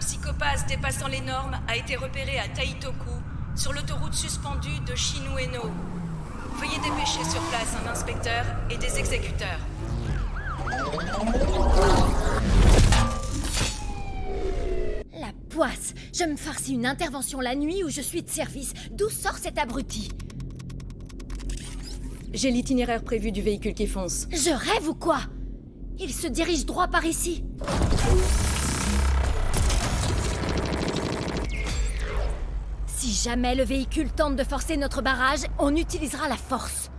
psychopathe dépassant les normes a été repéré à Taitoku, sur l'autoroute suspendue de Shinueno. Veuillez dépêcher sur place un inspecteur et des exécuteurs. La poisse! Je me farcis une intervention la nuit où je suis de service. D'où sort cet abruti? J'ai l'itinéraire prévu du véhicule qui fonce. Je rêve ou quoi? Il se dirige droit par ici. Si jamais le véhicule tente de forcer notre barrage, on utilisera la force.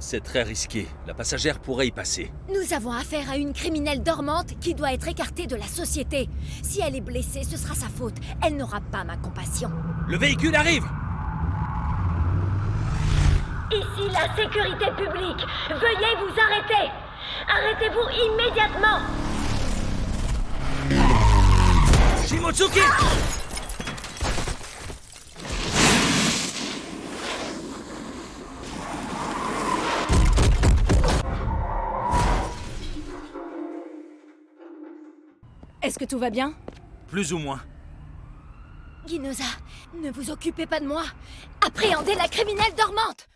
C'est très risqué. La passagère pourrait y passer. Nous avons affaire à une criminelle dormante qui doit être écartée de la société. Si elle est blessée, ce sera sa faute. Elle n'aura pas ma compassion. Le véhicule arrive! Ici la sécurité publique. Veuillez vous arrêter. Arrêtez-vous immédiatement. Shimotsuki! Est-ce que tout va bien? Plus ou moins. Ginoza, ne vous occupez pas de moi. Appréhendez la criminelle dormante.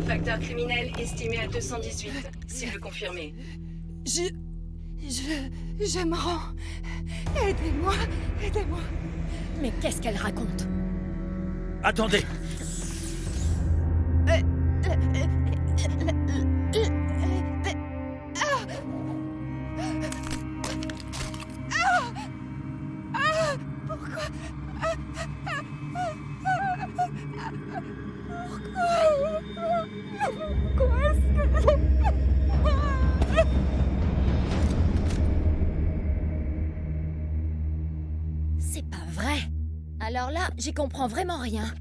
Facteur criminel estimé à 218, cible confirmée. Je me rends. Aidez-moi, aidez-moi. Mais qu'est-ce qu'elle raconte? Attendez! Pourquoi? Pourquoi est-ce que... C'est pas vrai. Alors là, j'y comprends vraiment rien.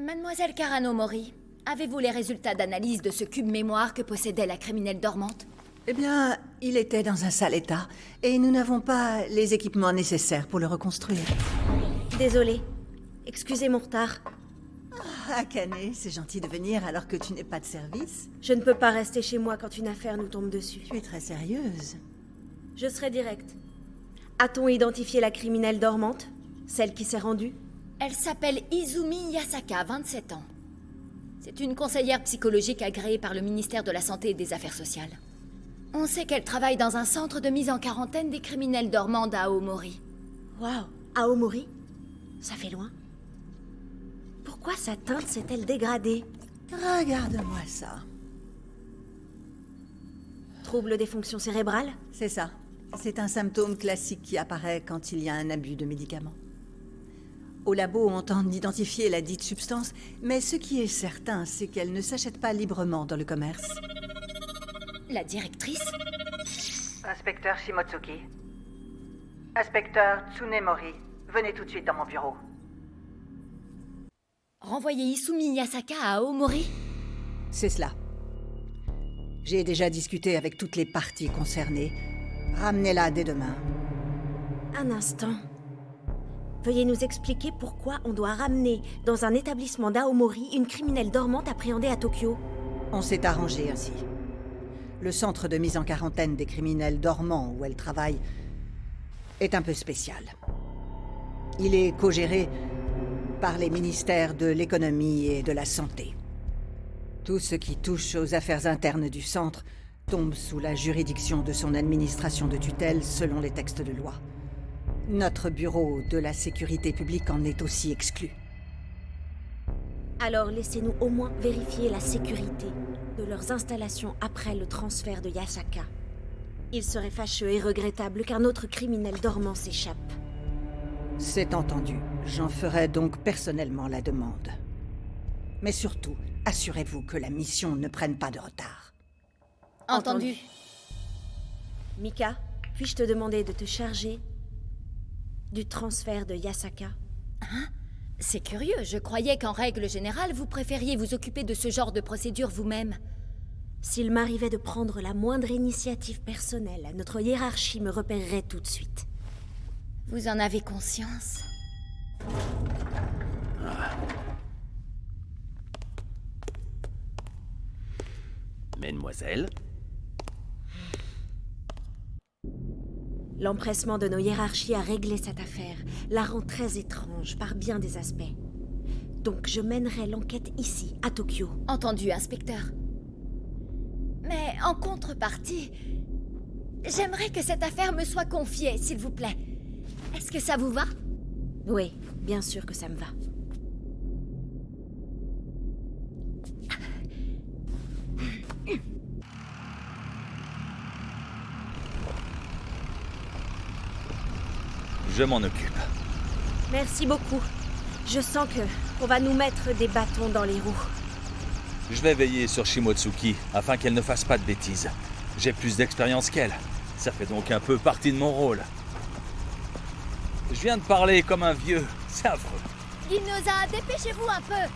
Mademoiselle Carano Mori, avez-vous les résultats d'analyse de ce cube mémoire que possédait la criminelle dormante? Eh bien, il était dans un sale état, et nous n'avons pas les équipements nécessaires pour le reconstruire. Désolée. Excusez mon retard. Akane, c'est gentil de venir alors que tu n'es pas de service. Je ne peux pas rester chez moi quand une affaire nous tombe dessus. Tu es très sérieuse. Je serai directe. A-t-on identifié la criminelle dormante? Celle qui s'est rendue? Elle s'appelle Izumi Yasaka, 27 ans. C'est une conseillère psychologique agréée par le ministère de la Santé et des Affaires sociales. On sait qu'elle travaille dans un centre de mise en quarantaine des criminels dormants à Aomori. Waouh, Aomori? Ça fait loin. Pourquoi sa teinte s'est-elle dégradée? Regarde-moi ça. Trouble des fonctions cérébrales? C'est ça. C'est un symptôme classique qui apparaît quand il y a un abus de médicaments. Au labo, on tente d'identifier la dite substance, mais ce qui est certain, c'est qu'elle ne s'achète pas librement dans le commerce. La directrice? Inspecteur Shimotsuki. Inspecteur Tsunemori, Venez tout de suite dans mon bureau. Renvoyer Izumi Yasaka à Aomori? C'est cela. J'ai déjà discuté avec toutes les parties concernées. Ramenez-la dès demain. Un instant. Veuillez nous expliquer pourquoi on doit ramener dans un établissement d'Aomori une criminelle dormante appréhendée à Tokyo. On s'est arrangé ainsi. Le centre de mise en quarantaine des criminels dormants où elle travaille est un peu spécial. Il est co-géré par les ministères de l'économie et de la santé. Tout ce qui touche aux affaires internes du centre tombe sous la juridiction de son administration de tutelle selon les textes de loi. Notre bureau de la sécurité publique en est aussi exclu. Alors laissez-nous au moins vérifier la sécurité de leurs installations après le transfert de Yasaka. Il serait fâcheux et regrettable qu'un autre criminel dormant s'échappe. C'est entendu. J'en ferai donc personnellement la demande. Mais surtout, assurez-vous que la mission ne prenne pas de retard. Entendu. Mika, puis-je te demander de te charger du transfert de Yasaka? C'est curieux, je croyais qu'en règle générale, vous préfériez vous occuper de ce genre de procédure vous-même. S'il m'arrivait de prendre la moindre initiative personnelle, notre hiérarchie me repérerait tout de suite. Vous en avez conscience? Mesdemoiselles, L'empressement de nos hiérarchies à régler cette affaire la rend très étrange par bien des aspects. Donc je mènerai l'enquête ici, à Tokyo. Entendu, inspecteur. Mais en contrepartie, j'aimerais que cette affaire me soit confiée, s'il vous plaît. Est-ce que ça vous va? Oui, bien sûr que ça me va. je m'en occupe. Merci beaucoup. Je sens qu'on va nous mettre des bâtons dans les roues. Je vais veiller sur Shimotsuki afin qu'elle ne fasse pas de bêtises. J'ai plus d'expérience qu'elle. Ça fait donc un peu partie de mon rôle. Je viens de parler comme un vieux. C'est affreux. Ginoza, dépêchez-vous un peu!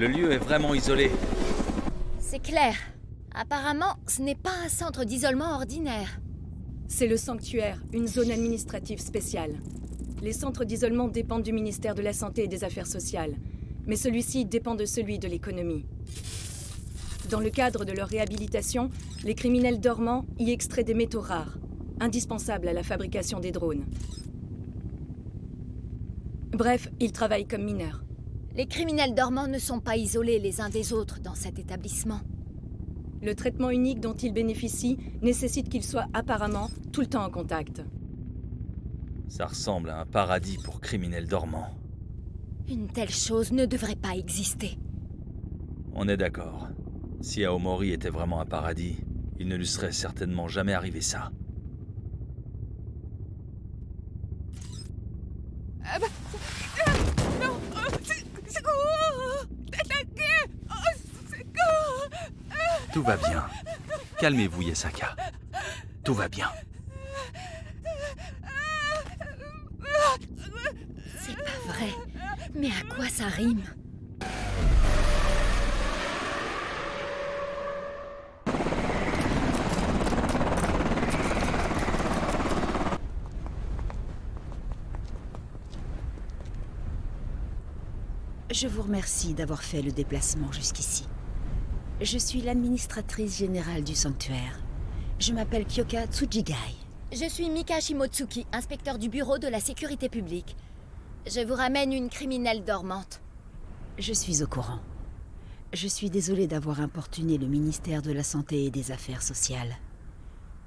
Le lieu est vraiment isolé. C'est clair. Apparemment, ce n'est pas un centre d'isolement ordinaire. C'est le sanctuaire, une zone administrative spéciale. Les centres d'isolement dépendent du ministère de la Santé et des Affaires sociales, mais celui-ci dépend de celui de l'économie. Dans le cadre de leur réhabilitation, les criminels dormants y extraient des métaux rares, indispensables à la fabrication des drones. Bref, ils travaillent comme mineurs. Les criminels dormants ne sont pas isolés les uns des autres dans cet établissement. Le traitement unique dont ils bénéficient nécessite qu'ils soient apparemment tout le temps en contact. Ça ressemble à un paradis pour criminels dormants. Une telle chose ne devrait pas exister. On est d'accord. Si Aomori était vraiment un paradis, il ne lui serait certainement jamais arrivé ça. Tout va bien. Calmez-vous, Yasaka. Tout va bien. C'est pas vrai. Mais à quoi ça rime? Je vous remercie d'avoir fait le déplacement jusqu'ici. Je suis l'administratrice générale du sanctuaire. Je m'appelle Kyoka Tsujigai. Je suis Mika Shimotsuki, inspecteur du bureau de la sécurité publique. Je vous ramène une criminelle dormante. Je suis au courant. Je suis désolée d'avoir importuné le ministère de la Santé et des Affaires sociales.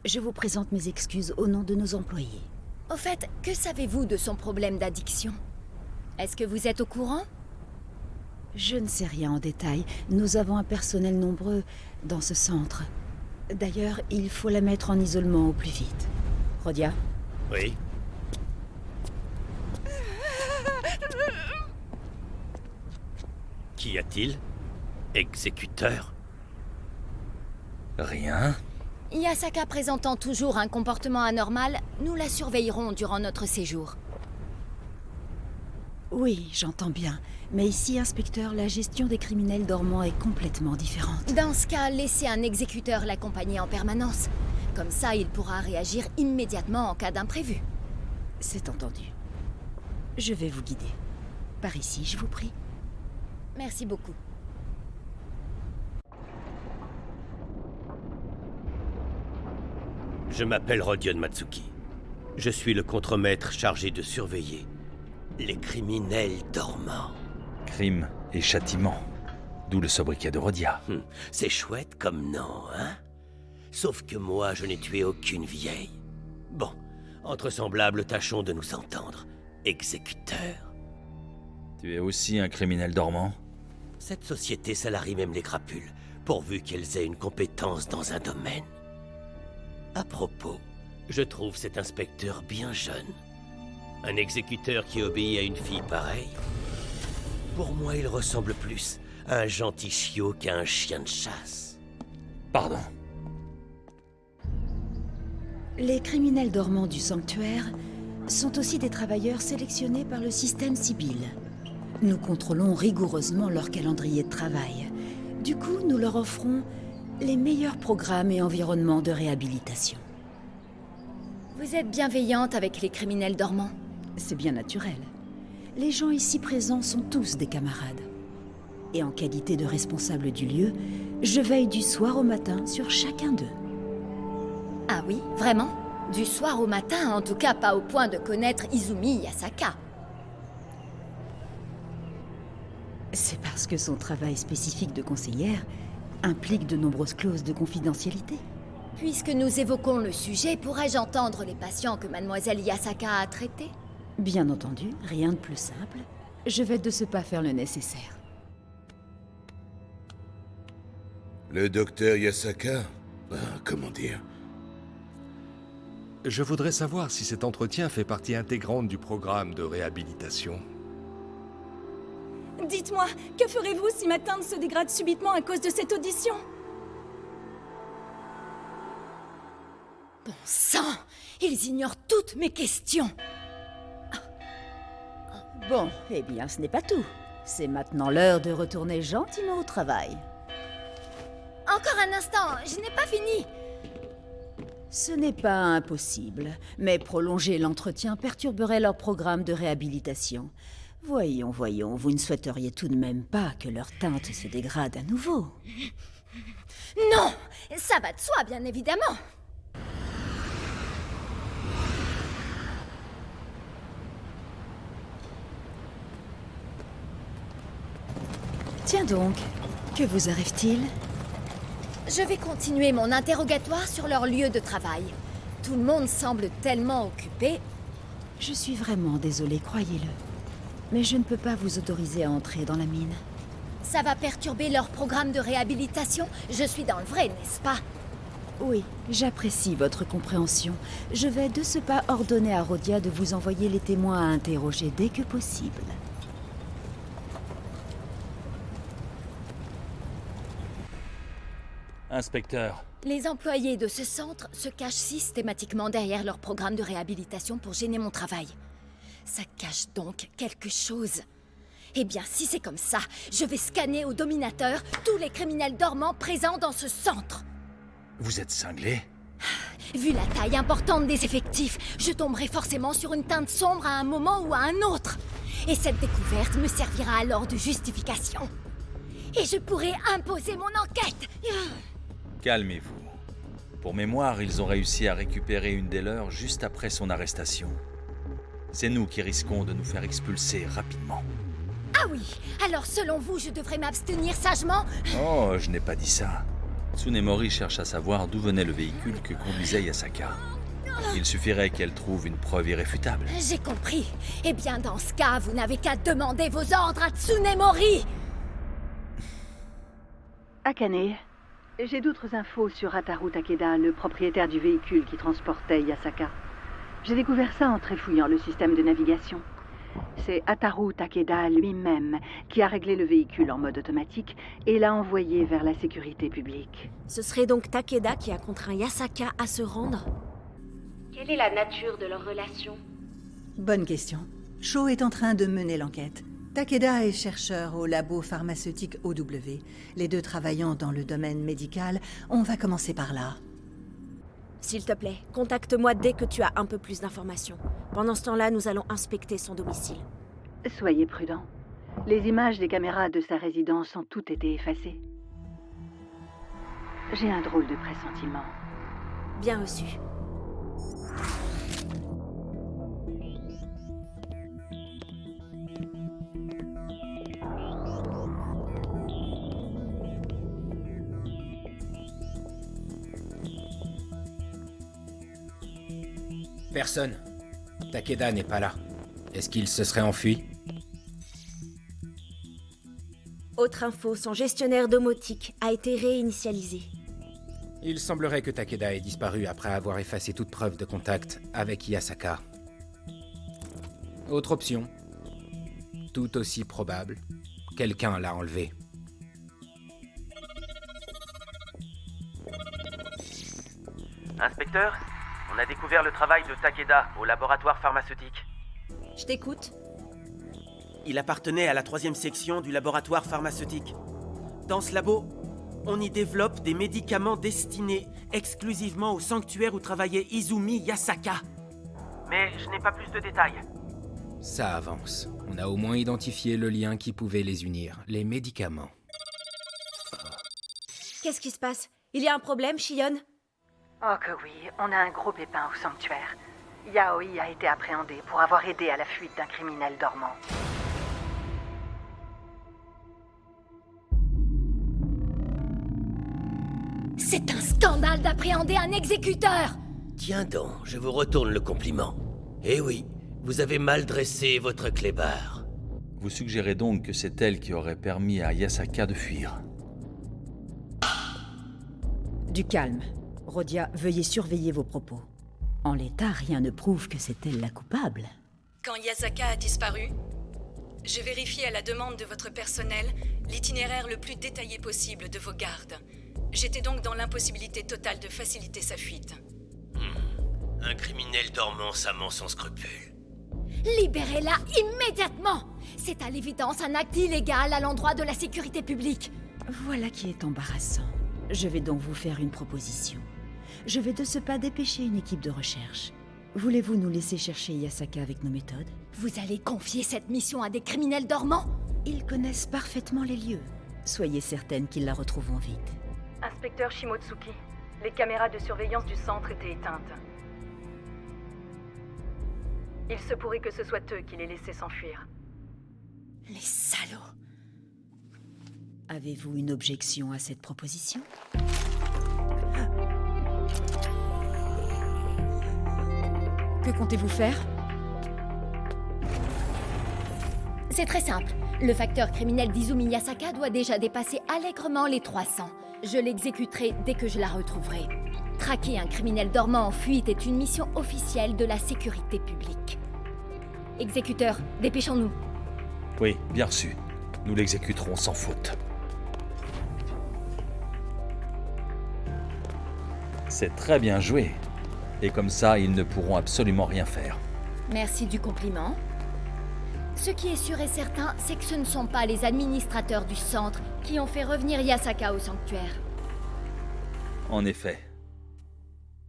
Je vous présente mes excuses au nom de nos employés. Au fait, que savez-vous de son problème d'addiction? Est-ce que vous êtes au courant? Je ne sais rien en détail. Nous avons un personnel nombreux dans ce centre. D'ailleurs, il faut la mettre en isolement au plus vite. Rodia, Oui. Qu'y a-t-il? Exécuteur? Rien. Yasaka présentant toujours un comportement anormal, nous la surveillerons durant notre séjour. oui, j'entends bien. Mais ici, inspecteur, la gestion des criminels dormants est complètement différente. Dans ce cas, laissez un exécuteur l'accompagner en permanence. Comme ça, il pourra réagir immédiatement en cas d'imprévu. C'est entendu. Je vais vous guider. Par ici, je vous prie. Merci beaucoup. Je m'appelle Rodion Matsuki. Je suis le contremaître chargé de surveiller les criminels dormants. Crime et châtiment. D'où le sobriquet de Rodia. C'est chouette comme nom, hein? Sauf que moi, je n'ai tué aucune vieille. Bon, entre semblables, tâchons de nous entendre. Exécuteur. Tu es aussi un criminel dormant? Cette société salarie même les crapules, pourvu qu'elles aient une compétence dans un domaine. À propos, je trouve cet inspecteur bien jeune. Un exécuteur qui obéit à une fille pareille. Pour moi, il ressemble plus à un gentil chiot qu'à un chien de chasse. Pardon. Les criminels dormants du sanctuaire sont aussi des travailleurs sélectionnés par le système Sibyl. Nous contrôlons rigoureusement leur calendrier de travail. Du coup, nous leur offrons les meilleurs programmes et environnements de réhabilitation. Vous êtes bienveillante avec les criminels dormants. C'est bien naturel. Les gens ici présents sont tous des camarades. Et en qualité de responsable du lieu, je veille du soir au matin sur chacun d'eux. Ah oui, vraiment? Du soir au matin, en tout cas pas au point de connaître Izumi Yasaka. C'est parce que son travail spécifique de conseillère implique de nombreuses clauses de confidentialité. Puisque nous évoquons le sujet, pourrais-je entendre les patients que mademoiselle Yasaka a traités? Bien entendu, rien de plus simple. Je vais de ce pas faire le nécessaire. Le docteur Yasaka? Comment dire? Je voudrais savoir si cet entretien fait partie intégrante du programme de réhabilitation. Dites-moi, que ferez-vous si ma teinte se dégrade subitement à cause de cette audition? Bon sang! Ils ignorent toutes mes questions! Bon, eh bien, ce n'est pas tout. C'est maintenant l'heure de retourner gentiment au travail. Encore un instant, je n'ai pas fini! Ce n'est pas impossible, mais prolonger l'entretien perturberait leur programme de réhabilitation. Voyons, vous ne souhaiteriez tout de même pas que leur teinte se dégrade à nouveau. Non! Ça va de soi, bien évidemment! Tiens donc, que vous arrive-t-il? Je vais continuer mon interrogatoire sur leur lieu de travail. Tout le monde semble tellement occupé. Je suis vraiment désolée, croyez-le. Mais je ne peux pas vous autoriser à entrer dans la mine. Ça va perturber leur programme de réhabilitation? Je suis dans le vrai, n'est-ce pas? Oui, j'apprécie votre compréhension. Je vais de ce pas ordonner à Rodia de vous envoyer les témoins à interroger dès que possible. Inspecteur, Les employés de ce centre se cachent systématiquement derrière leur programme de réhabilitation pour gêner mon travail. Ça cache donc quelque chose. Eh bien, si c'est comme ça, je vais scanner au dominateur tous les criminels dormants présents dans ce centre. vous êtes cinglé? Vu la taille importante des effectifs, je tomberai forcément sur une teinte sombre à un moment ou à un autre. Et cette découverte me servira alors de justification. Et je pourrai imposer mon enquête. Calmez-vous. Pour mémoire, ils ont réussi à récupérer une des leurs juste après son arrestation. C'est nous qui risquons de nous faire expulser rapidement. Ah oui, alors selon vous, je devrais m'abstenir sagement? Oh, je n'ai pas dit ça. Tsunemori cherche à savoir d'où venait le véhicule que conduisait Yasaka. Il suffirait qu'elle trouve une preuve irréfutable. J'ai compris. Eh bien, dans ce cas, vous n'avez qu'à demander vos ordres à Tsunemori. Akane, j'ai d'autres infos sur Ataru Takeda, le propriétaire du véhicule qui transportait Yasaka. J'ai découvert ça en trifouillant le système de navigation. C'est Ataru Takeda lui-même qui a réglé le véhicule en mode automatique et l'a envoyé vers la sécurité publique. Ce serait donc Takeda qui a contraint Yasaka à se rendre? Quelle est la nature de leur relation? Bonne question. Sho est en train de mener l'enquête. Takeda est chercheur au labo pharmaceutique OW. Les deux travaillant dans le domaine médical, on va commencer par là. S'il te plaît, contacte-moi dès que tu as un peu plus d'informations. Pendant ce temps-là, nous allons inspecter son domicile. Soyez prudents. Les images des caméras de sa résidence ont toutes été effacées. J'ai un drôle de pressentiment. Bien reçu. Personne. Takeda n'est pas là. Est-ce qu'il se serait enfui? Autre info, son gestionnaire domotique a été réinitialisé. Il semblerait que Takeda ait disparu après avoir effacé toute preuve de contact avec Yasaka. Autre option. Tout aussi probable. Quelqu'un l'a enlevé. Inspecteur, on a découvert le travail de Takeda au laboratoire pharmaceutique. Je t'écoute. Il appartenait à la 3e section du laboratoire pharmaceutique. Dans ce labo, on y développe des médicaments destinés exclusivement au sanctuaire où travaillait Izumi Yasaka. Mais je n'ai pas plus de détails. Ça avance. On a au moins identifié le lien qui pouvait les unir. Les médicaments. Qu'est-ce qui se passe? Il y a un problème, Shion? Oh que oui, on a un gros pépin au sanctuaire. Yaoi a été appréhendé pour avoir aidé à la fuite d'un criminel dormant. C'est un scandale d'appréhender un exécuteur! Tiens donc, je vous retourne le compliment. Eh oui, vous avez mal dressé votre clébard. Vous suggérez donc que c'est elle qui aurait permis à Yasaka de fuir. Du calme. Rhodia, veuillez surveiller vos propos. En l'état, rien ne prouve que c'est elle la coupable. Quand Yasaka a disparu, j'ai vérifié à la demande de votre personnel l'itinéraire le plus détaillé possible de vos gardes. J'étais donc dans l'impossibilité totale de faciliter sa fuite. Un criminel dormant s'amant sans scrupule. Libérez-la immédiatement! C'est à l'évidence un acte illégal à l'endroit de la sécurité publique. Voilà qui est embarrassant. Je vais donc vous faire une proposition. Je vais de ce pas dépêcher une équipe de recherche. Voulez-vous nous laisser chercher Yasaka avec nos méthodes? Vous allez confier cette mission à des criminels dormants? Ils connaissent parfaitement les lieux. Soyez certaine qu'ils la retrouveront vite. Inspecteur Shimotsuki, les caméras de surveillance du centre étaient éteintes. Il se pourrait que ce soit eux qui les laissé s'enfuir. Les salauds! Avez-vous une objection à cette proposition? Que comptez-vous faire? C'est très simple. Le facteur criminel d'Izumi Yasaka doit déjà dépasser allègrement les 300. Je l'exécuterai dès que je la retrouverai. Traquer un criminel dormant en fuite est une mission officielle de la sécurité publique. Exécuteur, dépêchons-nous. Oui, bien reçu. Nous l'exécuterons sans faute. C'est très bien joué. Et comme ça, ils ne pourront absolument rien faire. Merci du compliment. Ce qui est sûr et certain, c'est que ce ne sont pas les administrateurs du centre qui ont fait revenir Yasaka au sanctuaire. En effet.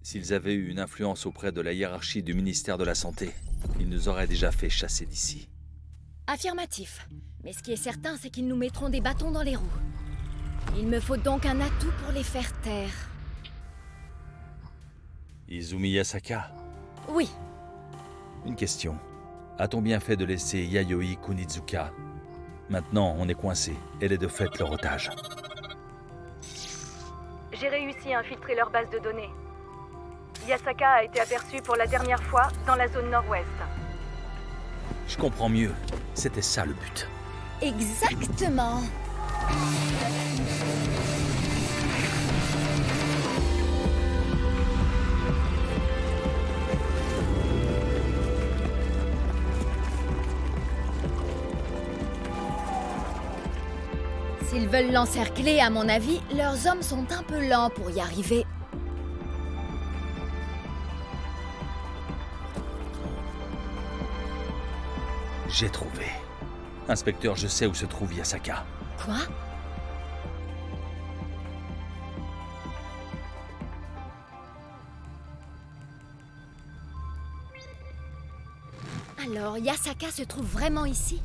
S'ils avaient eu une influence auprès de la hiérarchie du ministère de la Santé, ils nous auraient déjà fait chasser d'ici. Affirmatif. Mais ce qui est certain, c'est qu'ils nous mettront des bâtons dans les roues. Il me faut donc un atout pour les faire taire. Izumi Yasaka? Oui. Une question. A-t-on bien fait de laisser Yayoi Kunizuka? Maintenant, on est coincé. Elle est de fait leur otage. J'ai réussi à infiltrer leur base de données. Yasaka a été aperçu pour la dernière fois dans la zone nord-ouest. Je comprends mieux. C'était ça le but. Exactement. S'ils veulent l'encercler, à mon avis, leurs hommes sont un peu lents pour y arriver. J'ai trouvé. Inspecteur, je sais où se trouve Yasaka. Quoi? Alors, Yasaka se trouve vraiment ici?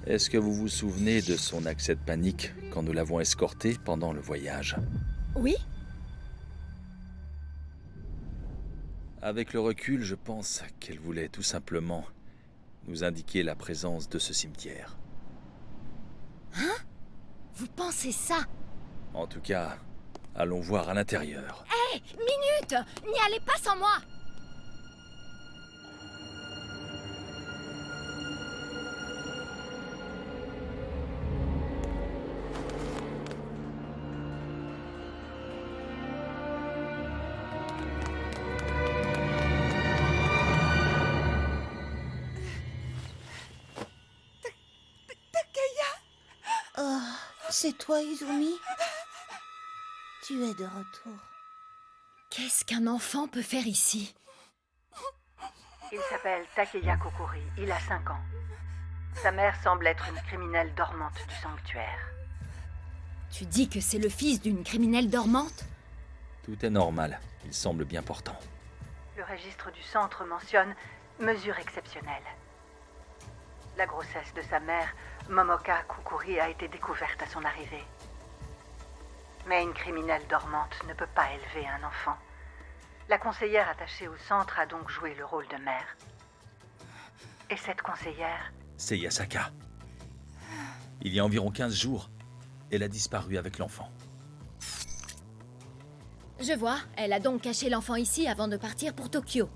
Est-ce que vous vous souvenez de son accès de panique quand nous l'avons escortée pendant le voyage? Oui? Avec le recul, je pense qu'elle voulait tout simplement nous indiquer la présence de ce cimetière. Hein? Vous pensez ça? En tout cas, allons voir à l'intérieur. Hé! Minute! N'y allez pas sans moi! Oh, c'est toi, Izumi? Tu es de retour. Qu'est-ce qu'un enfant peut faire ici? Il s'appelle Takeya Kokuri, il a 5 ans. Sa mère semble être une criminelle dormante du sanctuaire. Tu dis que c'est le fils d'une criminelle dormante? Tout est normal, il semble bien portant. Le registre du centre mentionne mesure exceptionnelle. La grossesse de sa mère, Momoka Kokuri, a été découverte à son arrivée. Mais une criminelle dormante ne peut pas élever un enfant. La conseillère attachée au centre a donc joué le rôle de mère. Et cette conseillère... C'est Yasaka. Il y a environ 15 jours, elle a disparu avec l'enfant. Je vois, elle a donc caché l'enfant ici avant de partir pour Tokyo.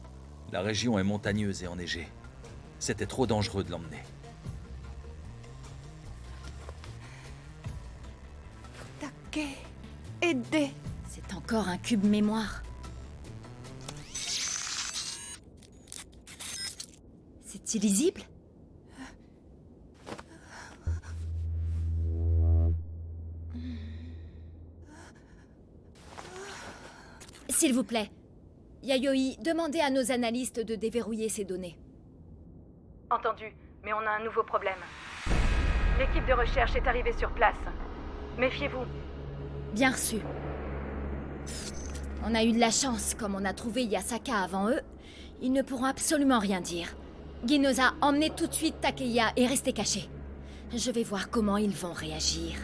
La région est montagneuse et enneigée. C'était trop dangereux de l'emmener. Take, aidez! C'est encore un cube mémoire. C'est illisible? S'il vous plaît, Yayoi, demandez à nos analystes de déverrouiller ces données. Entendu, mais on a un nouveau problème. L'équipe de recherche est arrivée sur place. Méfiez-vous. Bien reçu. On a eu de la chance, comme on a trouvé Yasaka avant eux. Ils ne pourront absolument rien dire. Ginoza, emmenez tout de suite Takeya et restez cachés. Je vais voir comment ils vont réagir.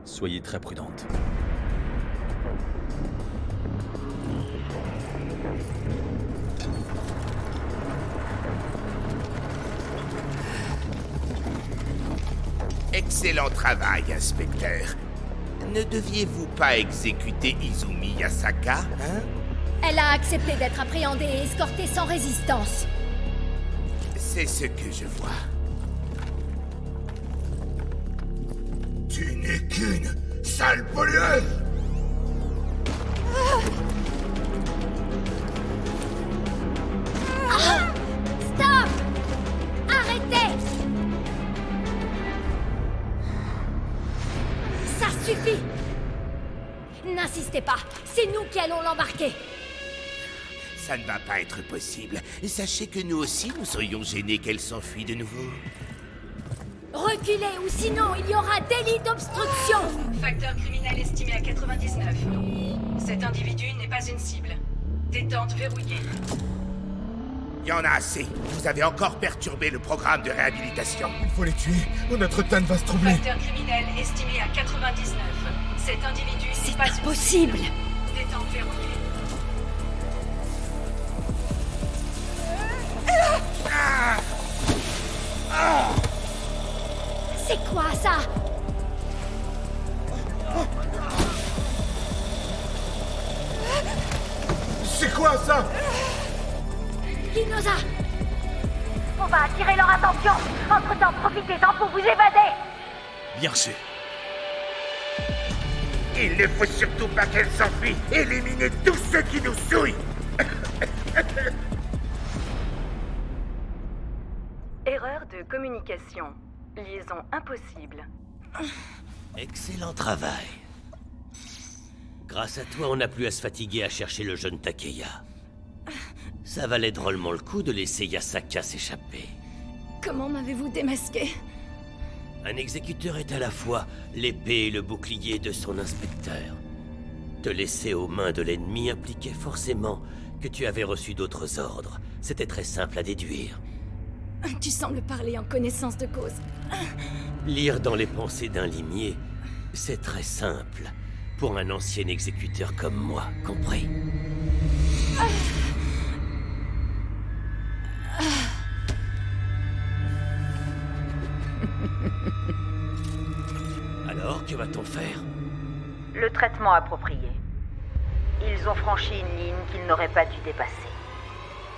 Soyez très prudente. Excellent travail, inspecteur. Ne deviez-vous pas exécuter Izumi Yasaka, hein? Elle a accepté d'être appréhendée et escortée sans résistance. C'est ce que je vois. Tu n'es qu'une sale pollueuse! Ah! Stop! Arrêtez! Ça suffit! N'insistez pas, c'est nous qui allons l'embarquer. Ça ne va pas être possible. Sachez que nous aussi, nous serions gênés qu'elle s'enfuit de nouveau. Reculez ou sinon il y aura délit d'obstruction. Facteur criminel estimé à 99. Cet individu n'est pas une cible. Détente verrouillée. Il y en a assez. Vous avez encore perturbé le programme de réhabilitation. Il faut les tuer ou notre TAN va se troubler. Facteur criminel estimé à 99. Cet individu n'est pas impossible. Détente verrouillée. C'est quoi ça? C'est quoi ça? Ginoza! On va attirer leur attention. Entre-temps, profitez-en pour vous évader. Bien sûr. Il ne faut surtout pas qu'elle s'enfuit. Éliminez tous ceux qui nous souillent. Erreur de communication. Liaison impossible. Excellent travail. Grâce à toi, on n'a plus à se fatiguer à chercher le jeune Takeya. Ça valait drôlement le coup de laisser Yasaka s'échapper. Comment m'avez-vous démasqué? Un exécuteur est à la fois l'épée et le bouclier de son inspecteur. Te laisser aux mains de l'ennemi impliquait forcément que tu avais reçu d'autres ordres. C'était très simple à déduire. Tu sembles parler en connaissance de cause. Lire dans les pensées d'un limier, c'est très simple. Pour un ancien exécuteur comme moi, compris? Alors, que va-t-on faire? Le traitement approprié. Ils ont franchi une ligne qu'ils n'auraient pas dû dépasser.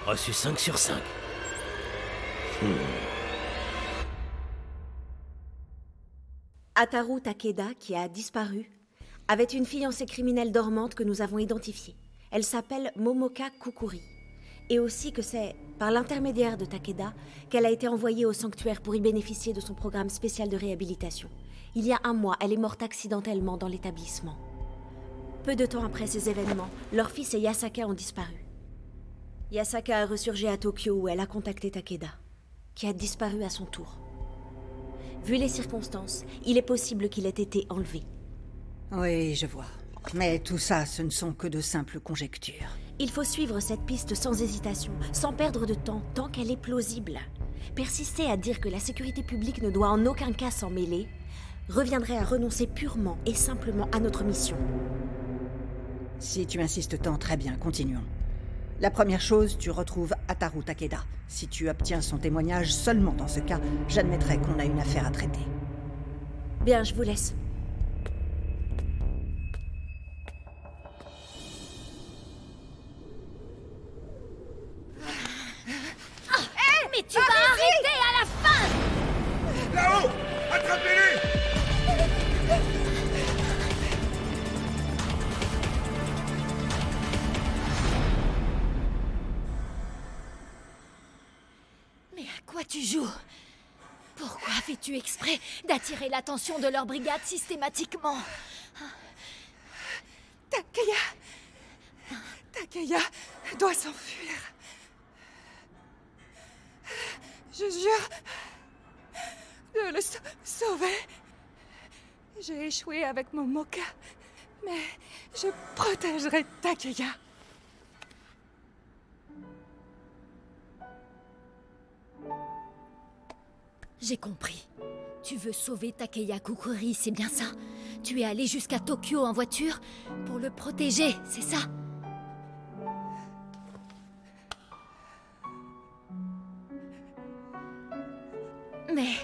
Reçu 5 sur 5. Ataru Takeda, qui a disparu, avait une fiancée criminelle dormante que nous avons identifiée. Elle s'appelle Momoka Kukuri. Et aussi que c'est, par l'intermédiaire de Takeda, qu'elle a été envoyée au sanctuaire pour y bénéficier de son programme spécial de réhabilitation. Il y a 1 mois, elle est morte accidentellement dans l'établissement. Peu de temps après ces événements, leur fils et Yasaka ont disparu. Yasaka a ressurgi à Tokyo où elle a contacté Takeda, qui a disparu à son tour. Vu les circonstances, il est possible qu'il ait été enlevé. Oui, je vois. Mais tout ça, ce ne sont que de simples conjectures. Il faut suivre cette piste sans hésitation, sans perdre de temps, tant qu'elle est plausible. Persister à dire que la sécurité publique ne doit en aucun cas s'en mêler reviendrait à renoncer purement et simplement à notre mission. Si tu insistes tant, très bien, continuons. La première chose, tu retrouves Ataru Takeda. Si tu obtiens son témoignage, seulement dans ce cas, j'admettrai qu'on a une affaire à traiter. Bien, je vous laisse. Mais tu vas arrêter à la fin! Là-haut! Attrapez-les! Mais à quoi tu joues? Pourquoi fais-tu exprès d'attirer l'attention de leur brigade systématiquement? Takeya doit s'enfuir. Je jure de le sauver. J'ai échoué avec Momoka, mais je protégerai Takeya. J'ai compris. Tu veux sauver Takeya Kukuri, c'est bien ça? Tu es allé jusqu'à Tokyo en voiture pour le protéger, c'est ça? Mais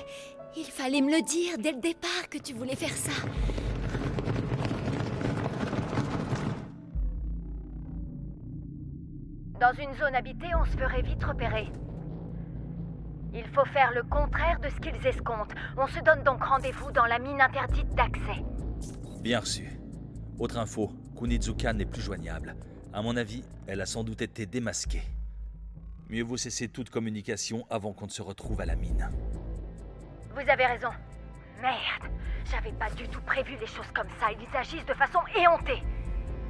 il fallait me le dire dès le départ que tu voulais faire ça. Dans une zone habitée, on se ferait vite repérer. Il faut faire le contraire de ce qu'ils escomptent. On se donne donc rendez-vous dans la mine interdite d'accès. Bien reçu. Autre info, Kunizuka n'est plus joignable. À mon avis, elle a sans doute été démasquée. Mieux vaut cesser toute communication avant qu'on ne se retrouve à la mine. Vous avez raison. Merde, j'avais pas du tout prévu les choses comme ça. Ils agissent de façon éhontée.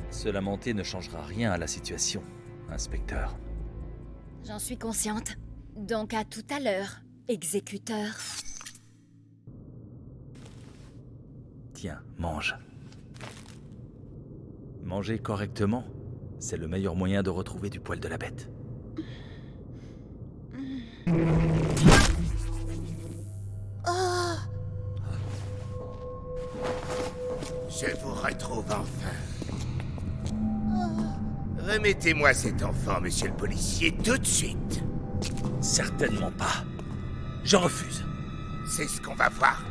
Se lamenter ne changera rien à la situation, inspecteur. J'en suis consciente. Donc à tout à l'heure, exécuteur. Tiens, mange. Manger correctement, c'est le meilleur moyen de retrouver du poil de la bête. Oh. Je vous retrouve enfin. Remettez-moi cet enfant, monsieur le policier, tout de suite. Certainement pas. Je refuse. C'est ce qu'on va voir.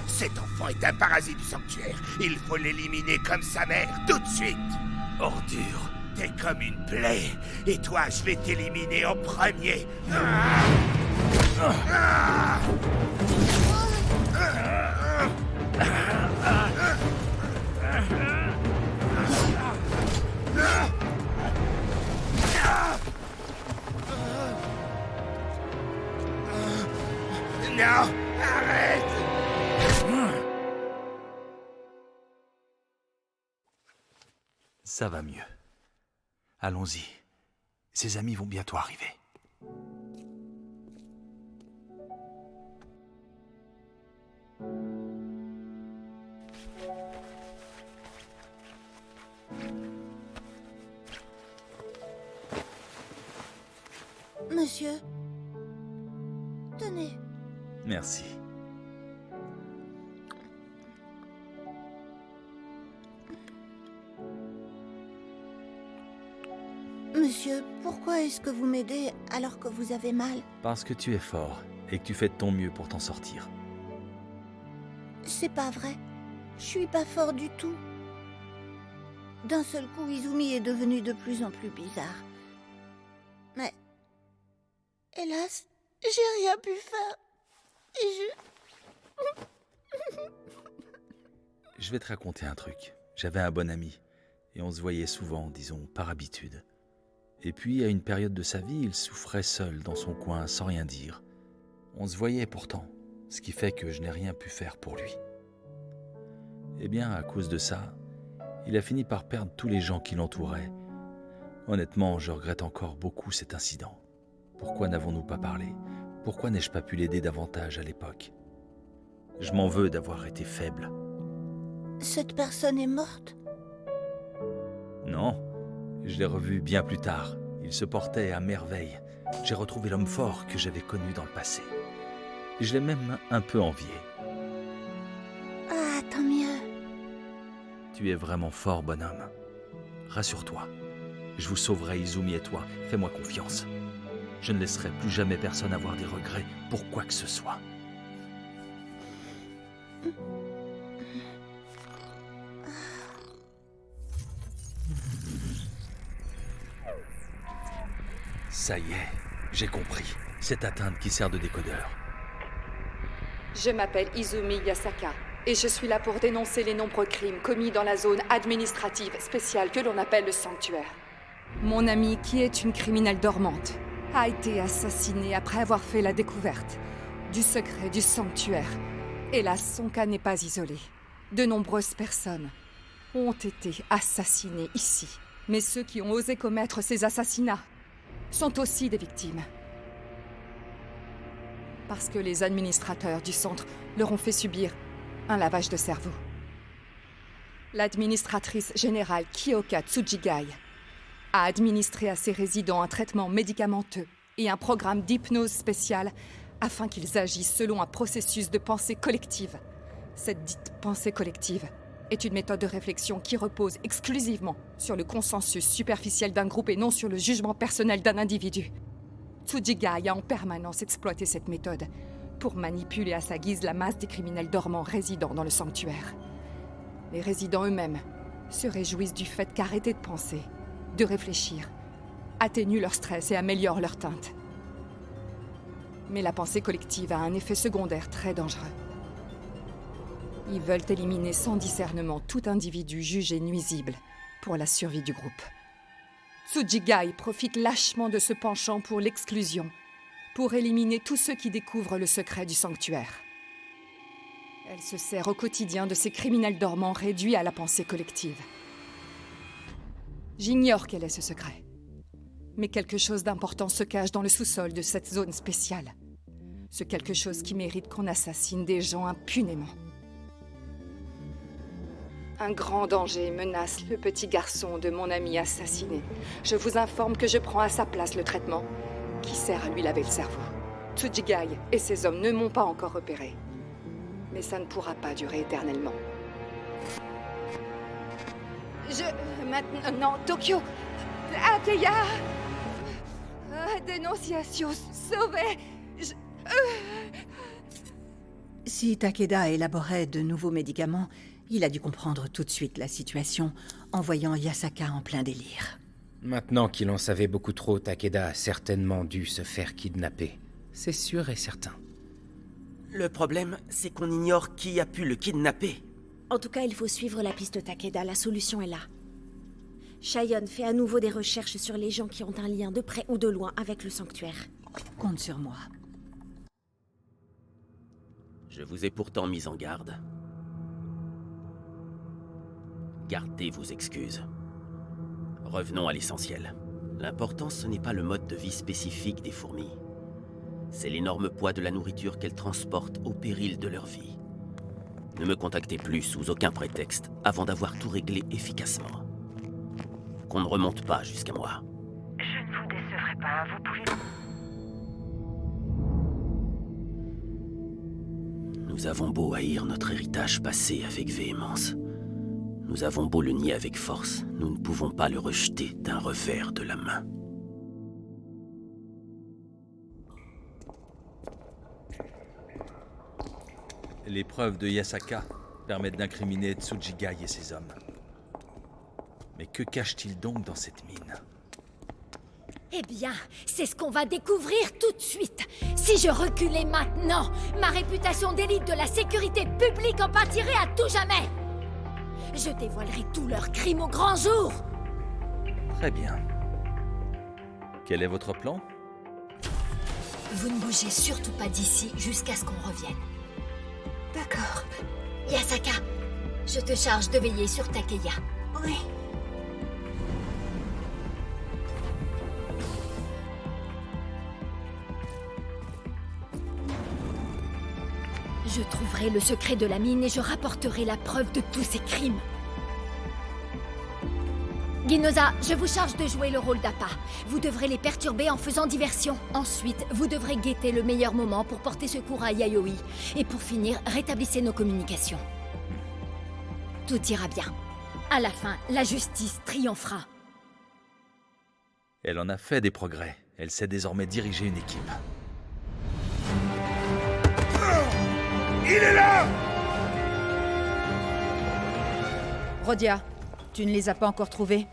Cet enfant est un parasite du sanctuaire. Il faut l'éliminer comme sa mère, tout de suite. Ordure. T'es comme une plaie. Et toi, je vais t'éliminer en premier. Non, arrête! Ça va mieux. Allons-y. Ses amis vont bientôt arriver. Monsieur, tenez. Merci. Monsieur, pourquoi est-ce que vous m'aidez alors que vous avez mal? Parce que tu es fort et que tu fais de ton mieux pour t'en sortir. C'est pas vrai. Je suis pas fort du tout. D'un seul coup, Izumi est devenu de plus en plus bizarre. Mais... hélas, j'ai rien pu faire. Et Je vais te raconter un truc. J'avais un bon ami, et on se voyait souvent, disons, par habitude. Et puis, à une période de sa vie, il souffrait seul dans son coin, sans rien dire. On se voyait pourtant, ce qui fait que je n'ai rien pu faire pour lui. Eh bien, à cause de ça, il a fini par perdre tous les gens qui l'entouraient. Honnêtement, je regrette encore beaucoup cet incident. Pourquoi n'avons-nous pas parlé? Pourquoi n'ai-je pas pu l'aider davantage à l'époque? Je m'en veux d'avoir été faible. cette personne est morte? Non, je l'ai revu bien plus tard. Il se portait à merveille. J'ai retrouvé l'homme fort que j'avais connu dans le passé. Je l'ai même un peu envié. Ah, tant mieux. Tu es vraiment fort, bonhomme. Rassure-toi. Je vous sauverai, Izumi et toi. Fais-moi confiance. Je ne laisserai plus jamais personne avoir des regrets pour quoi que ce soit. Ça y est, j'ai compris. Cette atteinte qui sert de décodeur. Je m'appelle Izumi Yasaka et je suis là pour dénoncer les nombreux crimes commis dans la zone administrative spéciale que l'on appelle le sanctuaire. Mon amie, qui est une criminelle dormante, a été assassinée après avoir fait la découverte du secret du sanctuaire. Hélas, son cas n'est pas isolé. De nombreuses personnes ont été assassinées ici. Mais ceux qui ont osé commettre ces assassinats sont aussi des victimes. Parce que les administrateurs du centre leur ont fait subir un lavage de cerveau. L'administratrice générale Kyoka Tsujigai a administré à ses résidents un traitement médicamenteux et un programme d'hypnose spéciale afin qu'ils agissent selon un processus de pensée collective. Cette dite pensée collective est une méthode de réflexion qui repose exclusivement sur le consensus superficiel d'un groupe et non sur le jugement personnel d'un individu. Tsujigai a en permanence exploité cette méthode pour manipuler à sa guise la masse des criminels dormants résidant dans le sanctuaire. Les résidents eux-mêmes se réjouissent du fait qu'arrêter de penser, de réfléchir, atténue leur stress et améliore leur teinte. Mais la pensée collective a un effet secondaire très dangereux. Ils veulent éliminer sans discernement tout individu jugé nuisible pour la survie du groupe. Tsujigai profite lâchement de ce penchant pour l'exclusion, pour éliminer tous ceux qui découvrent le secret du sanctuaire. Elle se sert au quotidien de ces criminels dormants réduits à la pensée collective. J'ignore quel est ce secret, mais quelque chose d'important se cache dans le sous-sol de cette zone spéciale. Ce quelque chose qui mérite qu'on assassine des gens impunément. Un grand danger menace le petit garçon de mon ami assassiné. Je vous informe que je prends à sa place le traitement qui sert à lui laver le cerveau. Tsujigai et ses hommes ne m'ont pas encore repéré. Mais ça ne pourra pas durer éternellement. Maintenant, Tokyo, Akeya, dénonciation, sauvez. Si Takeda élaborait de nouveaux médicaments, il a dû comprendre tout de suite la situation en voyant Yasaka en plein délire. Maintenant qu'il en savait beaucoup trop, Takeda a certainement dû se faire kidnapper. C'est sûr et certain. Le problème, c'est qu'on ignore qui a pu le kidnapper. En tout cas, il faut suivre la piste Takeda, la solution est là. Shayon fait à nouveau des recherches sur les gens qui ont un lien de près ou de loin avec le sanctuaire. Compte sur moi. Je vous ai pourtant mis en garde. Gardez vos excuses. Revenons à l'essentiel. L'important, ce n'est pas le mode de vie spécifique des fourmis. C'est l'énorme poids de la nourriture qu'elles transportent au péril de leur vie. Ne me contactez plus sous aucun prétexte avant d'avoir tout réglé efficacement. Qu'on ne remonte pas jusqu'à moi. Je ne vous décevrai pas, vous pouvez... Nous avons beau haïr notre héritage passé avec véhémence. Nous avons beau le nier avec force, nous ne pouvons pas le rejeter d'un revers de la main. Les preuves de Yasaka permettent d'incriminer Tsujigai et ses hommes. Mais que cache-t-il donc dans cette mine? Eh bien, c'est ce qu'on va découvrir tout de suite. Si je reculais maintenant, ma réputation d'élite de la sécurité publique en pâtirait à tout jamais. Je dévoilerai tous leurs crimes au grand jour. Très bien. Quel est votre plan? Vous ne bougez surtout pas d'ici jusqu'à ce qu'on revienne. D'accord. Yasaka, je te charge de veiller sur Takeya. Oui. Je trouverai le secret de la mine et je rapporterai la preuve de tous ces crimes. Ginoza, je vous charge de jouer le rôle d'Appa. Vous devrez les perturber en faisant diversion. Ensuite, vous devrez guetter le meilleur moment pour porter secours à Yayoi. Et pour finir, rétablissez nos communications. Tout ira bien. À la fin, la justice triomphera. Elle en a fait des progrès. Elle sait désormais diriger une équipe. Il est là! Rodia, tu ne les as pas encore trouvés?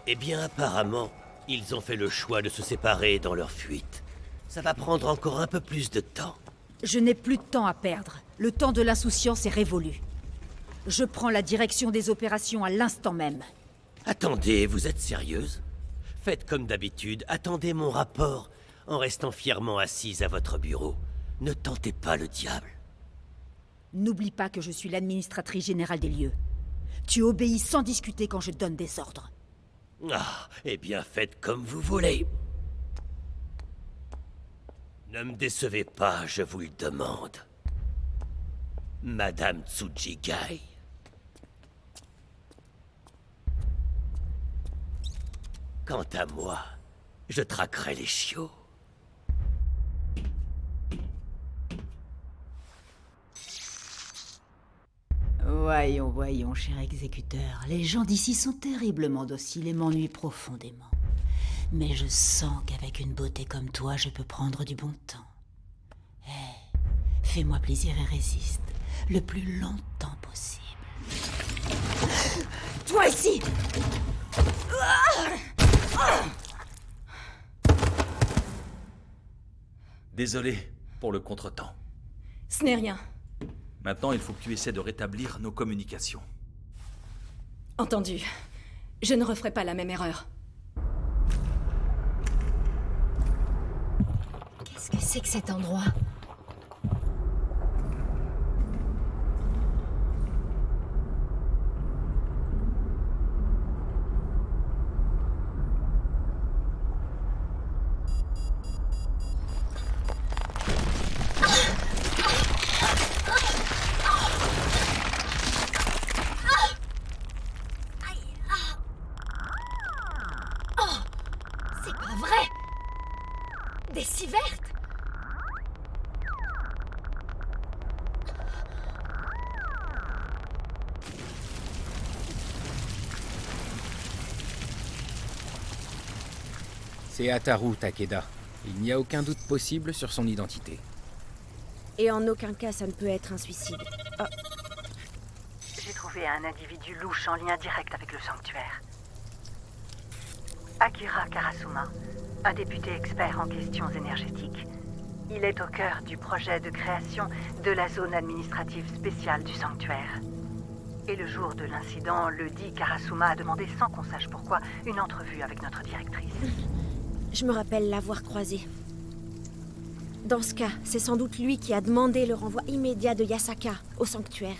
Eh bien, apparemment, ils ont fait le choix de se séparer dans leur fuite. Ça va prendre encore un peu plus de temps. Je n'ai plus de temps à perdre. Le temps de l'insouciance est révolu. Je prends la direction des opérations à l'instant même. Attendez, vous êtes sérieuse? Faites comme d'habitude, attendez mon rapport en restant fièrement assise à votre bureau. Ne tentez pas le diable. N'oublie pas que je suis l'administratrice générale des lieux. Tu obéis sans discuter quand je donne des ordres. Ah, eh bien faites comme vous voulez. Ne me décevez pas, je vous le demande. Madame Tsujigai. Quant à moi, je traquerai les chiots. Voyons, voyons, cher exécuteur. Les gens d'ici sont terriblement dociles et m'ennuient profondément. Mais je sens qu'avec une beauté comme toi, je peux prendre du bon temps. Hé, fais-moi plaisir et résiste, le plus longtemps possible. Toi ici! Désolé pour le contretemps. Ce n'est rien. Maintenant, il faut que tu essaies de rétablir nos communications. Entendu. Je ne referai pas la même erreur. Qu'est-ce que c'est que cet endroit? Des scies vertes? C'est Ataru Takeda. Il n'y a aucun doute possible sur son identité. Et en aucun cas ça ne peut être un suicide. Oh. J'ai trouvé un individu louche en lien direct avec le sanctuaire. Akira Karasuma, un député expert en questions énergétiques. Il est au cœur du projet de création de la zone administrative spéciale du sanctuaire. Et le jour de l'incident, le dit Karasuma a demandé sans qu'on sache pourquoi une entrevue avec notre directrice. Je me rappelle l'avoir croisé. Dans ce cas, c'est sans doute lui qui a demandé le renvoi immédiat de Yasaka au sanctuaire.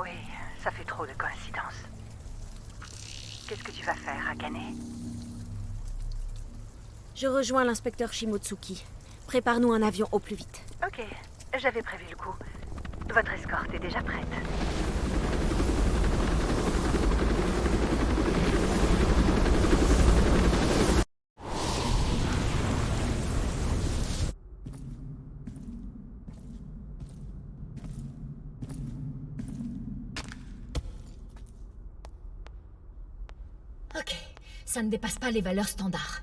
Oui, ça fait trop de coïncidences. Qu'est-ce que tu vas faire, Akane? Je rejoins l'inspecteur Shimotsuki. Prépare-nous un avion au plus vite. Ok, j'avais prévu le coup. Votre escorte est déjà prête. Ok, ça ne dépasse pas les valeurs standards.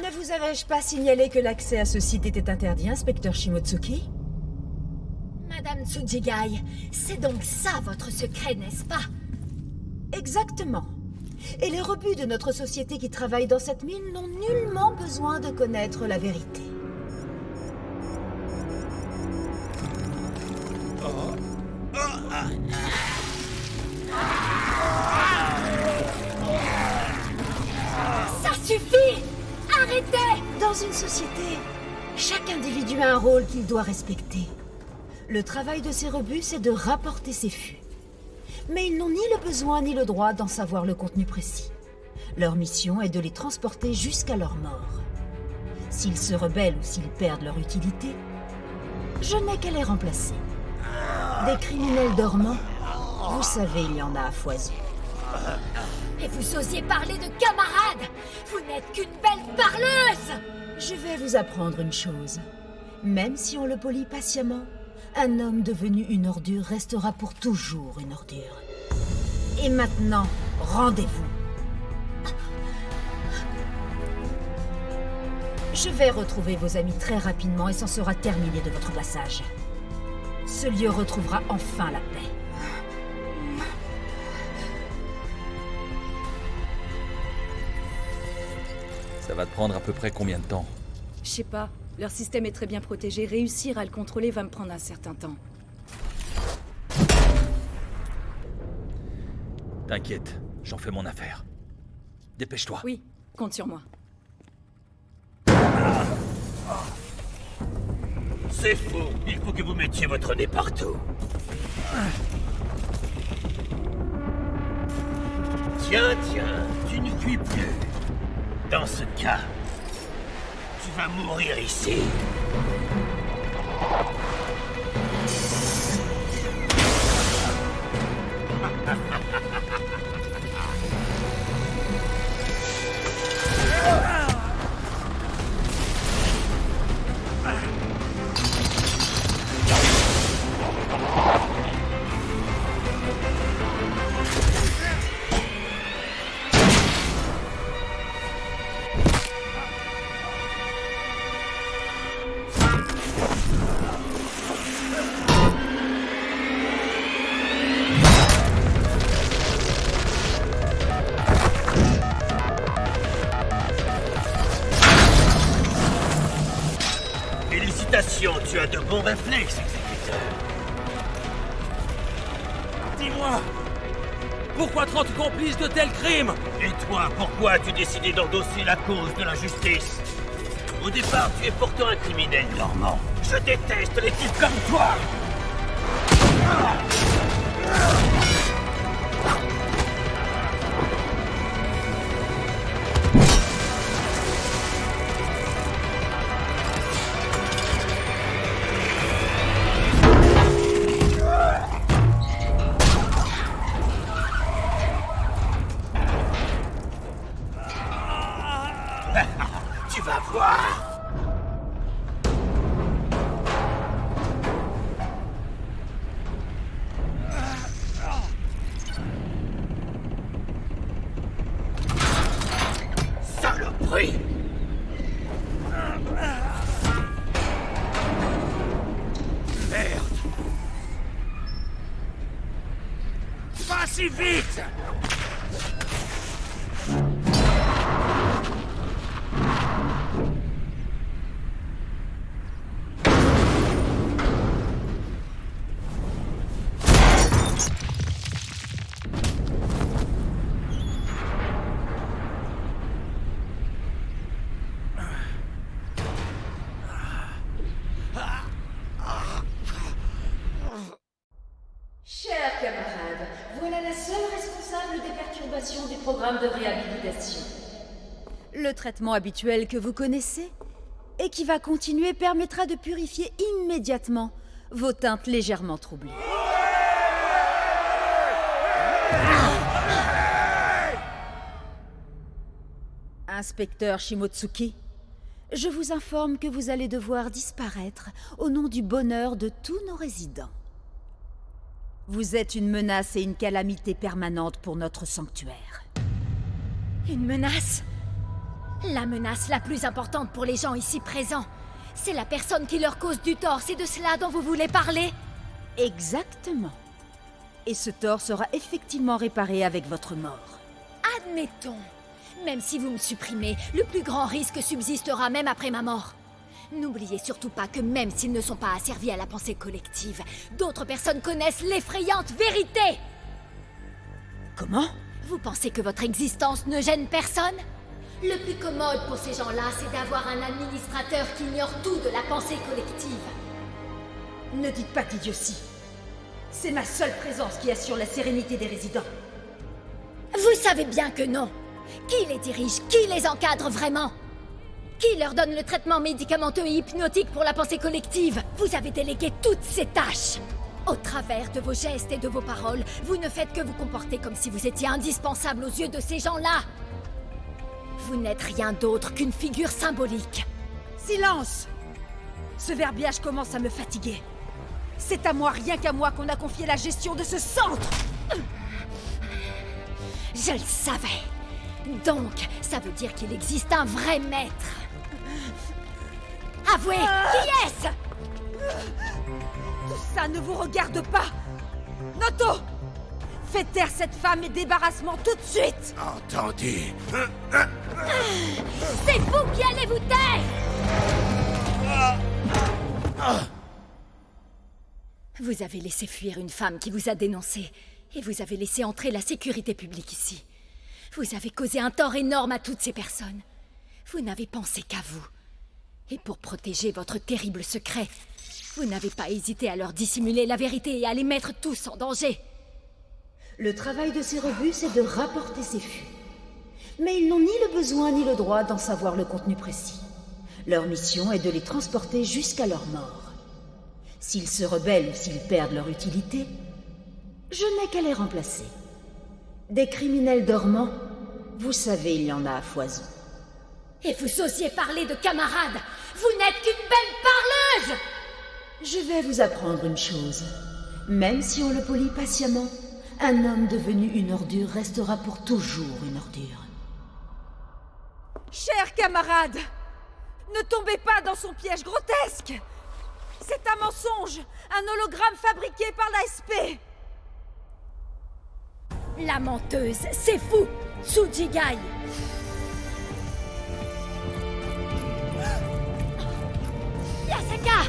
Ne vous avais-je pas signalé que l'accès à ce site était interdit, inspecteur Shimotsuki? Madame Tsujigai, c'est donc ça votre secret, n'est-ce pas? Exactement. Et les rebuts de notre société qui travaille dans cette mine n'ont nullement besoin de connaître la vérité. Ça suffit! Arrêtez! Dans une société, chaque individu a un rôle qu'il doit respecter. Le travail de ces rebuts, c'est de rapporter ces fûts. Mais ils n'ont ni le besoin ni le droit d'en savoir le contenu précis. Leur mission est de les transporter jusqu'à leur mort. S'ils se rebellent ou s'ils perdent leur utilité, je n'ai qu'à les remplacer. Des criminels dormants, vous savez, il y en a à foison. Et vous osiez parler de camarades! Vous n'êtes qu'une belle parleuse! Je vais vous apprendre une chose. Même si on le polit patiemment, un homme devenu une ordure restera pour toujours une ordure. Et maintenant, rendez-vous. Je vais retrouver vos amis très rapidement et c'en sera terminé de votre passage. Ce lieu retrouvera enfin la paix. Ça va te prendre à peu près combien de temps? Je sais pas. Leur système est très bien protégé. Réussir à le contrôler va me prendre un certain temps. T'inquiète, j'en fais mon affaire. Dépêche-toi. Oui, compte sur moi. C'est faux. Il faut que vous mettiez votre nez partout. Tiens, tu ne fuis plus. Dans ce cas, tu vas mourir ici. Tu as de bons réflexes, exécuteur. Dis-moi, pourquoi 30 complices de tels crimes? Et toi, pourquoi as-tu décidé d'endosser la cause de la justice? Au départ, tu es pourtant un criminel dormant. Je déteste les types comme toi. Tu vas voir. Saloperie. Merde. Pas si vite. Chers camarades, voilà la seule responsable implémentation du programme de réhabilitation. Le traitement habituel que vous connaissez et qui va continuer permettra de purifier immédiatement vos teintes légèrement troublées. Inspecteur Shimotsuki, je vous informe que vous allez devoir disparaître au nom du bonheur de tous nos résidents. Vous êtes une menace et une calamité permanente pour notre sanctuaire. Une menace? La menace la plus importante pour les gens ici présents, c'est la personne qui leur cause du tort. C'est de cela dont vous voulez parler? Exactement. Et ce tort sera effectivement réparé avec votre mort. Admettons. Même si vous me supprimez, le plus grand risque subsistera même après ma mort. N'oubliez surtout pas que même s'ils ne sont pas asservis à la pensée collective, d'autres personnes connaissent l'effrayante vérité. Comment? Vous pensez que votre existence ne gêne personne? Le plus commode pour ces gens-là, c'est d'avoir un administrateur qui ignore tout de la pensée collective. Ne dites pas d'idiotie. C'est ma seule présence qui assure la sérénité des résidents. Vous savez bien que non. Qui les dirige? Qui les encadre vraiment? Qui leur donne le traitement médicamenteux et hypnotique pour la pensée collective? Vous avez délégué toutes ces tâches. Au travers de vos gestes et de vos paroles, vous ne faites que vous comporter comme si vous étiez indispensable aux yeux de ces gens-là. Vous n'êtes rien d'autre qu'une figure symbolique. Silence! Ce verbiage commence à me fatiguer. C'est à moi, rien qu'à moi, qu'on a confié la gestion de ce centre! Je le savais. Donc, ça veut dire qu'il existe un vrai maître. Avouez, qui est-ce? Tout ça ne vous regarde pas! Noto! Faites taire cette femme et débarrassement tout de suite! Entendu. C'est vous qui allez vous taire! Vous avez laissé fuir une femme qui vous a dénoncé, et vous avez laissé entrer la sécurité publique ici. Vous avez causé un tort énorme à toutes ces personnes. Vous n'avez pensé qu'à vous. Et pour protéger votre terrible secret, vous n'avez pas hésité à leur dissimuler la vérité et à les mettre tous en danger. Le travail de ces revues, c'est de rapporter ces fûts. Mais ils n'ont ni le besoin ni le droit d'en savoir le contenu précis. Leur mission est de les transporter jusqu'à leur mort. S'ils se rebellent ou s'ils perdent leur utilité, je n'ai qu'à les remplacer. Des criminels dormants, vous savez, il y en a à foison. Et vous osiez parler de camarades! Vous n'êtes qu'une belle parleuse! Je vais vous apprendre une chose. Même si on le polit patiemment, un homme devenu une ordure restera pour toujours une ordure. Chers camarades, ne tombez pas dans son piège grotesque! C'est un mensonge, un hologramme fabriqué par l'ASP! La menteuse, c'est vous, Tsujigai! Yasaka!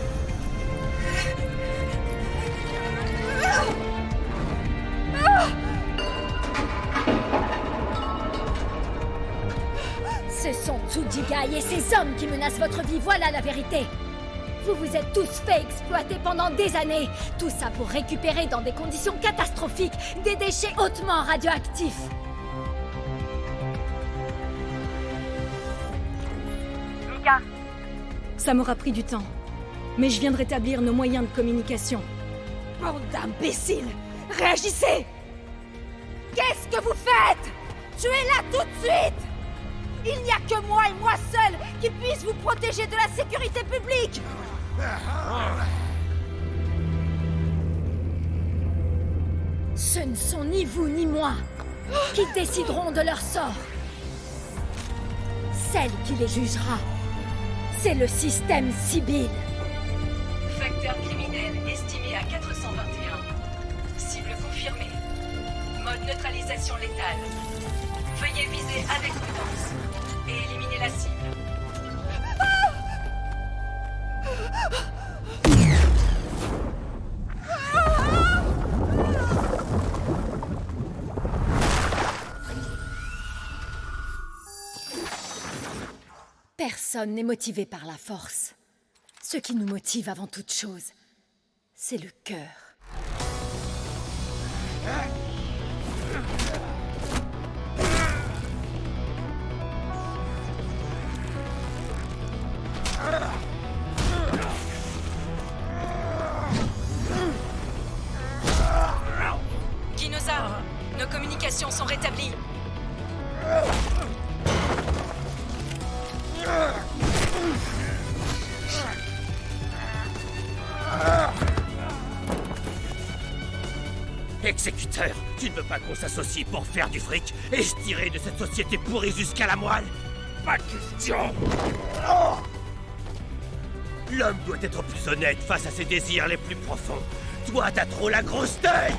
Ce sont Tsujigai et ces hommes qui menacent votre vie, voilà la vérité! Vous vous êtes tous fait exploiter pendant des années. Tout ça pour récupérer dans des conditions catastrophiques des déchets hautement radioactifs. Mika, ça m'aura pris du temps. Mais je viens de rétablir nos moyens de communication. Bande d'imbéciles! Réagissez! Qu'est-ce que vous faites? Tuez-la tout de suite! Il n'y a que moi et moi seul qui puisse vous protéger de la sécurité publique! Ce ne sont ni vous ni moi qui décideront de leur sort. Celle qui les jugera, c'est le système Sibyl. Facteur criminel estimé à 421. Cible confirmée. Mode neutralisation létale. Veuillez viser avec prudence et éliminer la cible. Personne n'est motivé par la force. Ce qui nous motive avant toute chose, c'est le cœur. docteur, tu ne veux pas qu'on s'associe pour faire du fric et se tirer de cette société pourrie jusqu'à la moelle? Pas question. Oh, l'homme doit être plus honnête face à ses désirs les plus profonds. Toi, t'as trop la grosse tête.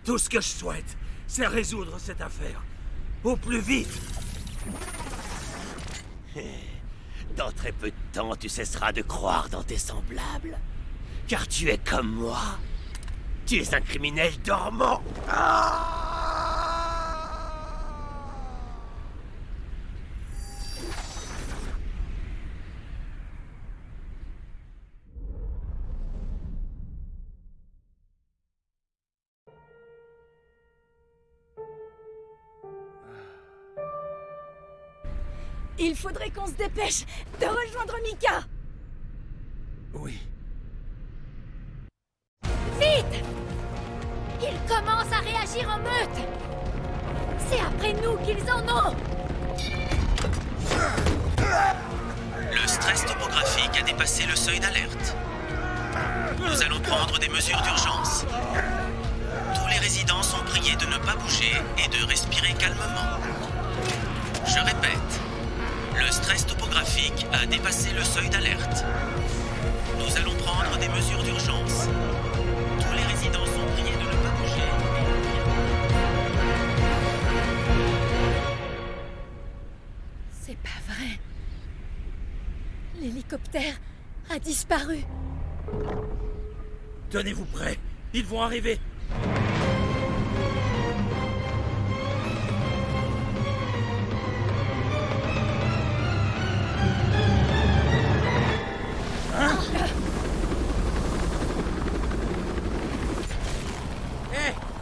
Tout ce que je souhaite, c'est résoudre cette affaire. Au plus vite. Dans très peu de temps, tu cesseras de croire dans tes semblables. Car tu es comme moi. Tu es un criminel dormant. Il faudrait qu'on se dépêche de rejoindre Mika. Oui. Vite! Ils commencent à réagir en meute! C'est après nous qu'ils en ont! Le stress topographique a dépassé le seuil d'alerte. Nous allons prendre des mesures d'urgence. Tous les résidents sont priés de ne pas bouger et de respirer calmement. Je répète, le stress topographique a dépassé le seuil d'alerte. Nous allons prendre des mesures d'urgence. Tous les résidents sont priés de ne pas bouger. C'est pas vrai. L'hélicoptère a disparu. Tenez-vous prêts, ils vont arriver.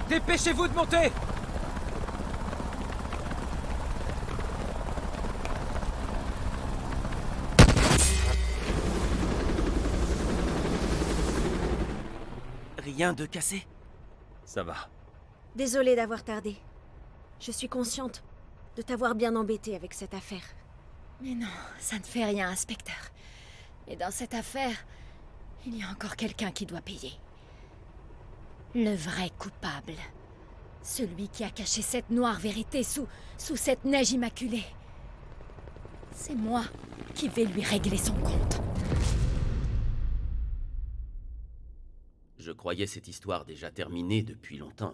Dépêchez-vous de monter! Rien de cassé? Ça va. Désolée d'avoir tardé. Je suis consciente de t'avoir bien embêté avec cette affaire. Mais non, ça ne fait rien, inspecteur. Et dans cette affaire, il y a encore quelqu'un qui doit payer. Le vrai coupable. Celui qui a caché cette noire vérité sous cette neige immaculée. C'est moi qui vais lui régler son compte. Je croyais cette histoire déjà terminée depuis longtemps.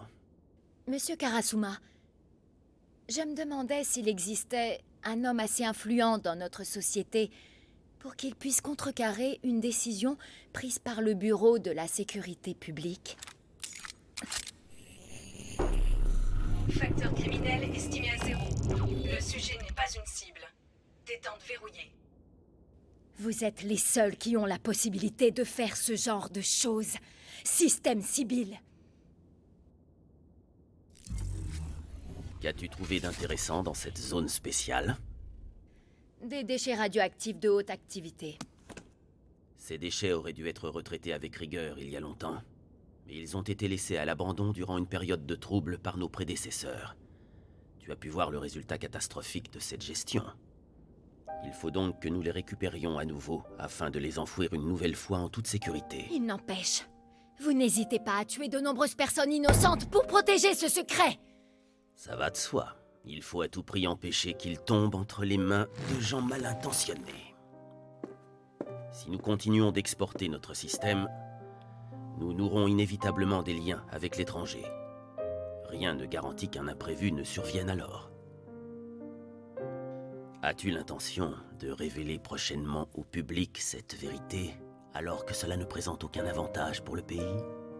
Monsieur Karasuma, je me demandais s'il existait un homme assez influent dans notre société pour qu'il puisse contrecarrer une décision prise par le Bureau de la Sécurité publique. Facteur criminel estimé à 0. Le sujet n'est pas une cible. Détente verrouillée. Vous êtes les seuls qui ont la possibilité de faire ce genre de choses. Système Sibylle. Qu'as-tu trouvé d'intéressant dans cette zone spéciale? Des déchets radioactifs de haute activité. Ces déchets auraient dû être retraités avec rigueur il y a longtemps. Mais ils ont été laissés à l'abandon durant une période de trouble par nos prédécesseurs. Tu as pu voir le résultat catastrophique de cette gestion. Il faut donc que nous les récupérions à nouveau, afin de les enfouir une nouvelle fois en toute sécurité. Il n'empêche, vous n'hésitez pas à tuer de nombreuses personnes innocentes pour protéger ce secret. Ça va de soi. Il faut à tout prix empêcher qu'il tombe entre les mains de gens mal intentionnés. Si nous continuons d'exporter notre système, nous nouerons inévitablement des liens avec l'étranger. Rien ne garantit qu'un imprévu ne survienne alors. As-tu l'intention de révéler prochainement au public cette vérité, alors que cela ne présente aucun avantage pour le pays?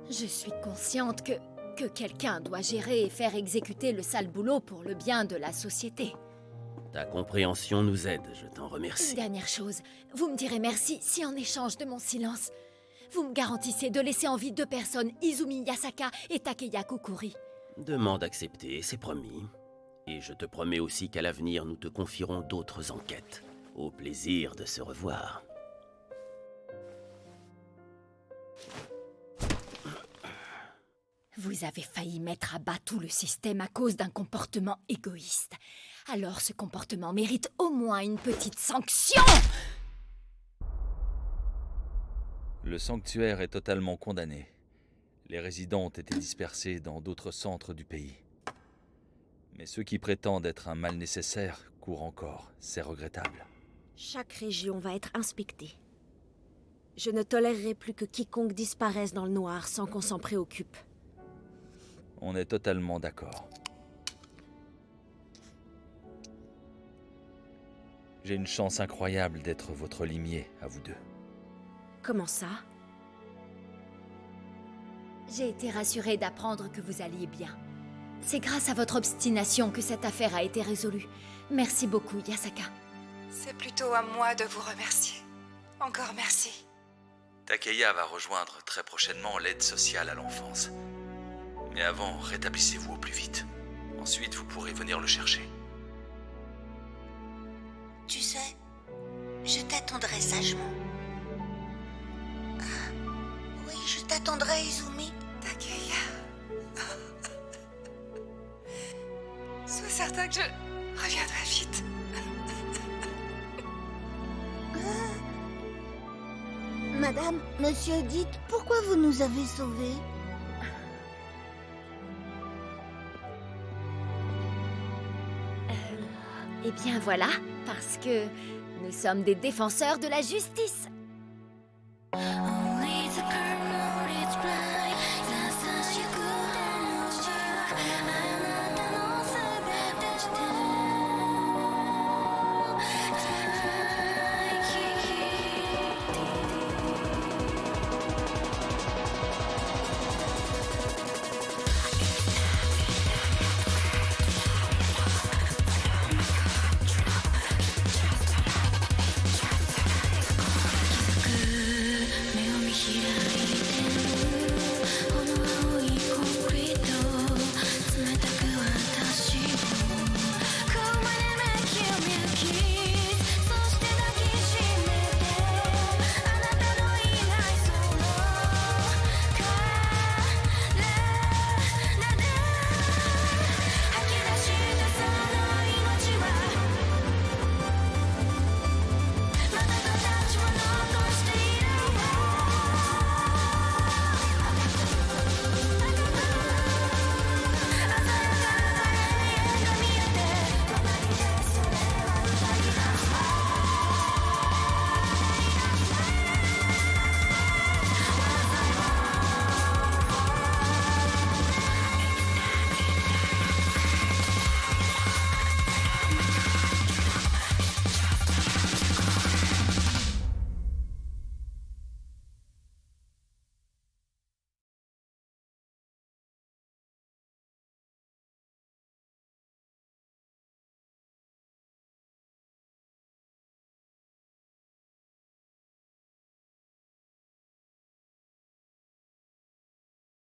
Je suis consciente que quelqu'un doit gérer et faire exécuter le sale boulot pour le bien de la société. Ta compréhension nous aide, je t'en remercie. Une dernière chose, vous me direz merci si en échange de mon silence, vous me garantissez de laisser en vie 2 personnes, Izumi Yasaka et Takeya Kukuri. Demande acceptée, c'est promis. Et je te promets aussi qu'à l'avenir, nous te confierons d'autres enquêtes. Au plaisir de se revoir. Vous avez failli mettre à bas tout le système à cause d'un comportement égoïste. Alors ce comportement mérite au moins une petite sanction! Le sanctuaire est totalement condamné. Les résidents ont été dispersés dans d'autres centres du pays. Mais ceux qui prétendent être un mal nécessaire courent encore. C'est regrettable. Chaque région va être inspectée. Je ne tolérerai plus que quiconque disparaisse dans le noir sans qu'on s'en préoccupe. On est totalement d'accord. J'ai une chance incroyable d'être votre limier, à vous deux. Comment ça? J'ai été rassurée d'apprendre que vous alliez bien. C'est grâce à votre obstination que cette affaire a été résolue. Merci beaucoup, Yasaka. C'est plutôt à moi de vous remercier. Encore merci. Takeya va rejoindre très prochainement l'aide sociale à l'enfance. Mais avant, rétablissez-vous au plus vite. Ensuite, vous pourrez venir le chercher. Tu sais, je t'attendrai sagement. Oui, je t'attendrai, Izumi. Takeya. Sois certain que je reviendrai vite. Madame, monsieur, dites, pourquoi vous nous avez sauvés? Eh bien voilà, parce que nous sommes des défenseurs de la justice.